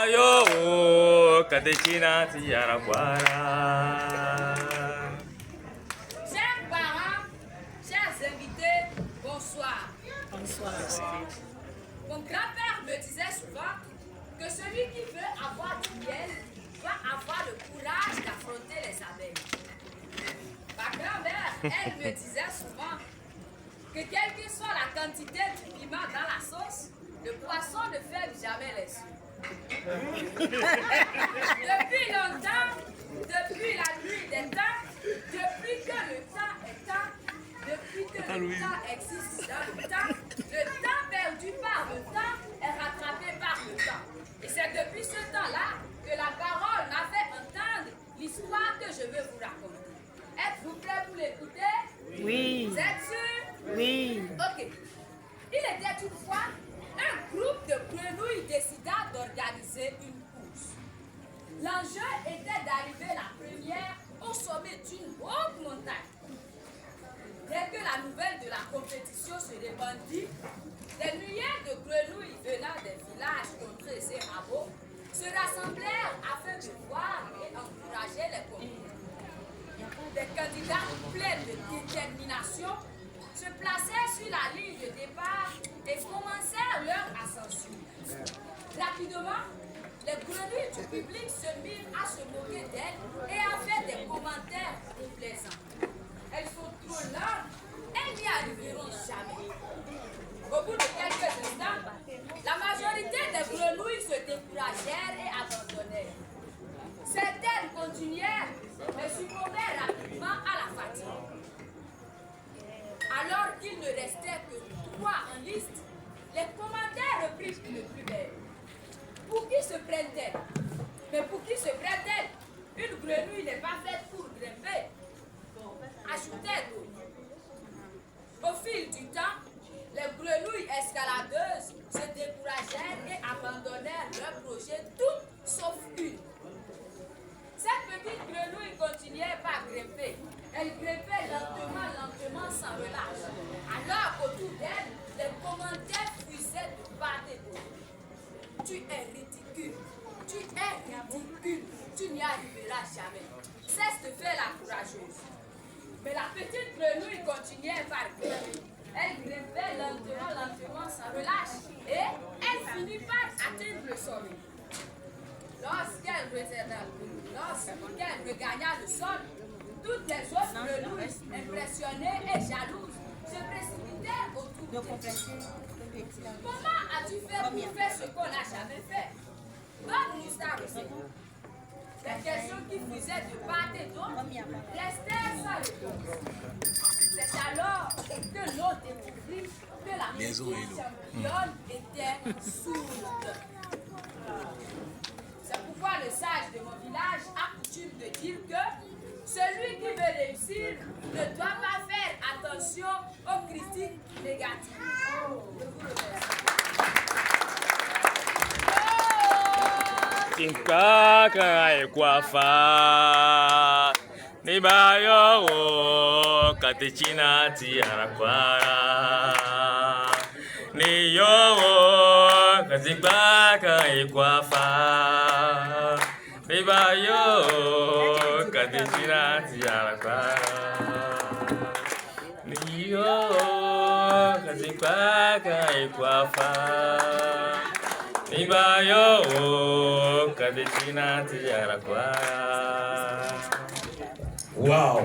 Yo, Katechina, Tiaraguara. Chers parents, chers invités, bonsoir. Bonsoir. Mon grand-père me disait souvent que celui qui veut avoir du miel doit avoir le courage d'affronter les abeilles. Ma grand-mère, elle me disait souvent que quelle que soit la quantité du piment dans la sauce, le poisson ne ferme jamais les yeux. Depuis longtemps, depuis la nuit des temps, depuis que le temps est temps, depuis que le temps existe dans le temps perdu par le temps est rattrapé par le temps. Et c'est depuis ce temps-là que la parole m'a fait entendre l'histoire que je veux vous raconter. Êtes-vous prêts pour l'écouter? Oui. Vous êtes sûrs? Oui. Ok. Il était une fois un groupe de grenouilles décida d'organiser une course. L'enjeu était d'arriver la première au sommet d'une haute montagne. Dès que la nouvelle de la compétition se répandit, des milliers de grenouilles venant des villages contrés et rameaux se rassemblèrent afin de voir et encourager les concurrents. Des candidats pleins de détermination se placèrent sur la ligne de départ et commencèrent leur ascension. Rapidement, les grenouilles du public se mirent à se moquer d'elles et à faire des commentaires déplaisants. Elles sont trop lentes, elles n'y arriveront jamais. Au bout de quelques instants, la majorité des grenouilles se découragèrent et abandonnèrent. Certaines continuèrent, mais succombèrent rapidement à la fatigue. Alors qu'il ne restait que 3 en liste, les commentaires reprirent une plus belle. Pour qui se prennent-elles? Mais pour qui se prennent-elles? Une grenouille n'est pas faite pour grimper. Ajoutez d'autres. Au fil du temps, les grenouilles escaladeuses se découragèrent et abandonnèrent leur projet toutes sauf une. Cette petite grenouille continuait par grimper. Elle grimpait lentement, sans relâche. Alors, autour d'elle, les commentaires fusaient de part et d'autre. Tu es ridicule, tu n'y arriveras jamais. Cesse de faire la courageuse. Mais la petite grenouille continuait par grimper. Elle grimpait lentement, sans relâche. Et elle finit par atteindre le sommet. Lorsqu'elle regagna le sol, toutes les autres grenouilles, impressionnées et jalouses, se précipitèrent autour d'elle. Comment as-tu fait pour faire ce qu'on n'a jamais fait? Donne-nous ta recette. Les questions qui fusaient de part et d'autre restèrent sans réponse. C'est alors que l'on découvrit que la petite championne était sourde. C'est pourquoi le sage de mon village a coutume de dire que celui qui veut réussir ne doit pas faire attention aux critiques négatives. Je vous remercie. Tinkaka ekwafa Nibayo Katechina Tiaraguara Niyo Katinkaka ekwafa Nibayo Katechina Tiaraguara Niyo Katinkaka ekwafa Nibayo Katechina Tiaraguara. Wow!